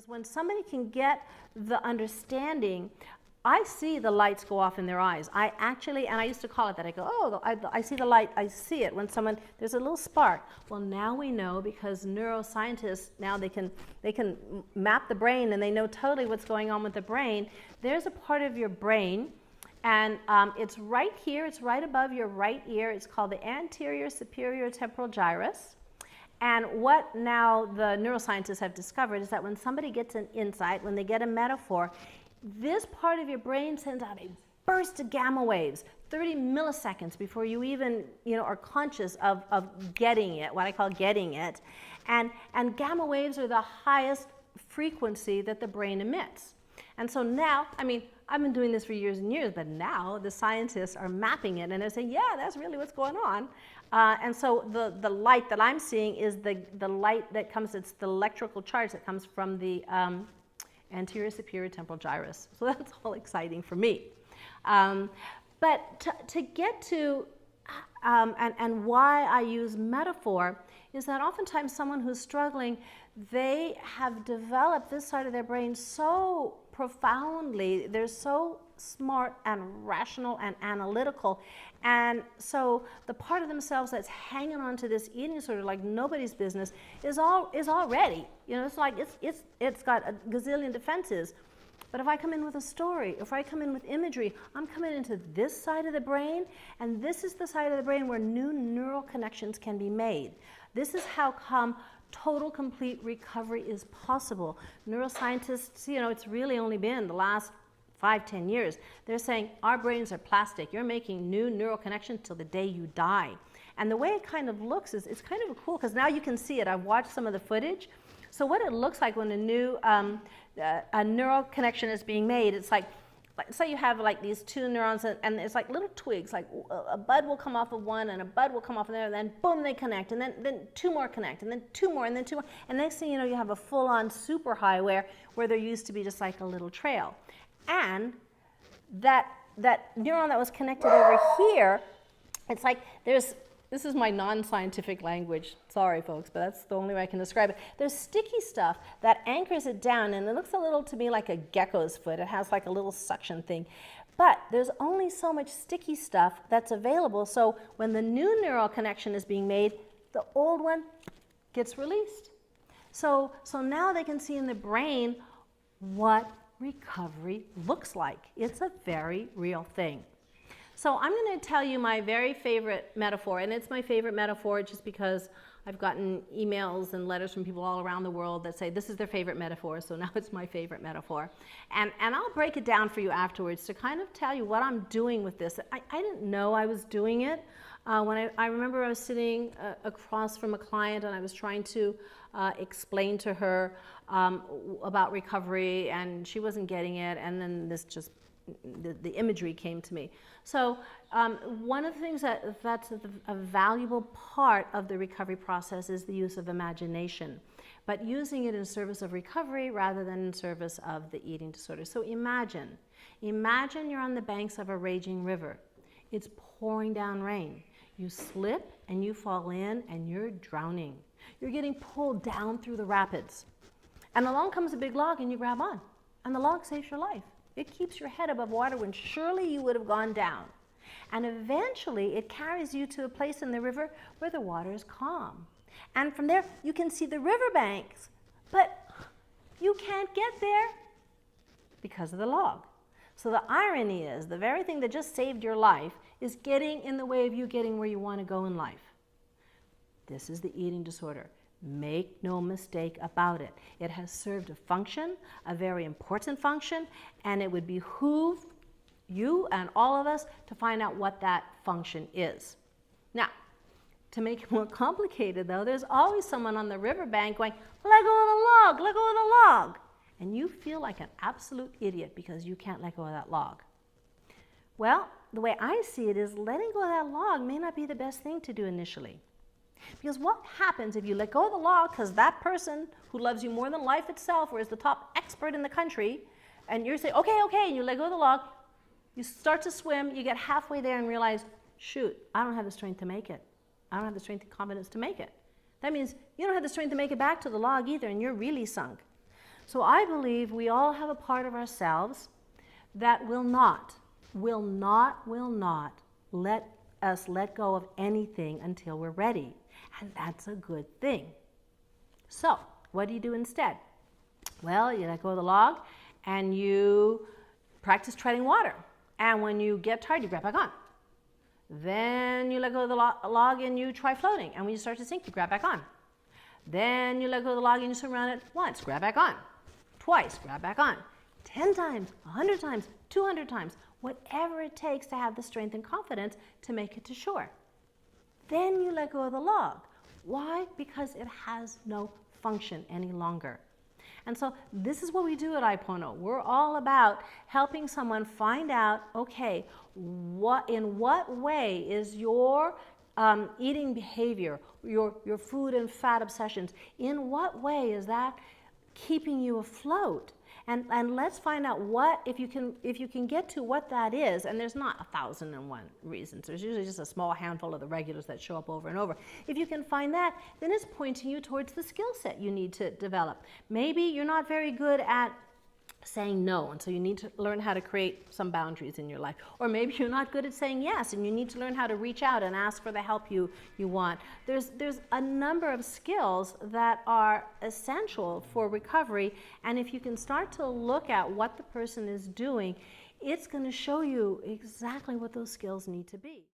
When somebody can get the understanding, I see the lights go off in their eyes. I actually, and I used to call it that, I go, oh, I see the light, I see it when someone, there's a little spark. Well, now we know, because neuroscientists, now they can map the brain and they know totally what's going on with the brain. There's a part of your brain, and it's right here, it's right above your right ear. It's called the anterior superior temporal gyrus. And what now the neuroscientists have discovered is that when somebody gets an insight, when they get a metaphor, this part of your brain sends out a burst of gamma waves, 30 milliseconds before you even are conscious of getting it, what I call getting it. And gamma waves are the highest frequency that the brain emits. And so now, I mean, I've been doing this for years and years, but now the scientists are mapping it and they're saying, yeah, that's really what's going on. And so the light that I'm seeing is the light that comes, it's the electrical charge that comes from the anterior superior temporal gyrus. So that's all exciting for me. But to get to, and why I use metaphor, is that oftentimes someone who's struggling, they have developed this side of their brain so profoundly, they're so smart and rational and analytical, and so the part of themselves that's hanging on to this eating disorder like nobody's business is already, it's like it's got a gazillion defenses. But if I come in with a story, if I come in with imagery, I'm coming into this side of the brain, and this is the side of the brain where new neural connections can be made. This is how come total complete recovery is possible. Neuroscientists, it's really only been the last 5-10 years. They're saying our brains are plastic. You're making new neural connections till the day you die. And the way it kind of looks is, it's kind of cool, because now you can see it. I've watched some of the footage. So what it looks like when a new a neural connection is being made, it's like say you have like these two neurons, and it's like little twigs, like a bud will come off of one and a bud will come off of the other, and then boom, they connect, and then two more connect, and then two more, and then two more, and next thing you know, you have a full-on superhighway where there used to be just like a little trail. And that neuron that was connected over here, it's like this is my non-scientific language, sorry folks, but that's the only way I can describe it. There's sticky stuff that anchors it down, and it looks a little to me like a gecko's foot. It has like a little suction thing. But there's only so much sticky stuff that's available, so when the new neural connection is being made, the old one gets released. So now they can see in the brain what recovery looks like. It's a very real thing. So I'm going to tell you my very favorite metaphor, and it's my favorite metaphor just because I've gotten emails and letters from people all around the world that say this is their favorite metaphor, so now it's my favorite metaphor. And I'll break it down for you afterwards to kind of tell you what I'm doing with this. I didn't know I was doing it. When I remember I was sitting across from a client and I was trying to explain to her about recovery, and she wasn't getting it, and then the imagery came to me. So one of the things that's a valuable part of the recovery process is the use of imagination, but using it in service of recovery rather than in service of the eating disorder. So imagine you're on the banks of a raging river. It's pouring down rain. You slip and you fall in and you're drowning. You're getting pulled down through the rapids. And along comes a big log and you grab on, and the log saves your life. It keeps your head above water when surely you would have gone down. And eventually it carries you to a place in the river where the water is calm. And from there you can see the riverbanks, but you can't get there because of the log. So the irony is the very thing that just saved your life is getting in the way of you getting where you want to go in life. This is the eating disorder. Make no mistake about it. It has served a function, a very important function, and it would behoove you and all of us to find out what that function is. Now, to make it more complicated though, there's always someone on the riverbank going, let go of the log, let go of the log. And you feel like an absolute idiot because you can't let go of that log. Well, the way I see it is letting go of that log may not be the best thing to do initially. Because what happens if you let go of the log because that person who loves you more than life itself or is the top expert in the country, and you're saying, okay, and you let go of the log, you start to swim, you get halfway there and realize, shoot, I don't have the strength to make it. I don't have the strength and confidence to make it. That means you don't have the strength to make it back to the log either, and you're really sunk. So I believe we all have a part of ourselves that will not let us let go of anything until we're ready. And that's a good thing. So what do you do instead? Well, you let go of the log and you practice treading water. And when you get tired, you grab back on. Then you let go of the log and you try floating. And when you start to sink, you grab back on. Then you let go of the log and you swim around it once, grab back on. Twice, grab back on. 10 times, 100 times, 200 times, whatever it takes to have the strength and confidence to make it to shore. Then you let go of the log. Why? Because it has no function any longer. And so this is what we do at iPono. We're all about helping someone find out, okay, in what way is your eating behavior, your food and fat obsessions, in what way is that keeping you afloat? And let's find out what, if you can get to what that is, and there's not 1,001 reasons. There's usually just a small handful of the regulars that show up over and over. If you can find that, then it's pointing you towards the skill set you need to develop. Maybe you're not very good at saying no, and so you need to learn how to create some boundaries in your life. Or maybe you're not good at saying yes, and you need to learn how to reach out and ask for the help you want. There's a number of skills that are essential for recovery, and if you can start to look at what the person is doing, it's going to show you exactly what those skills need to be.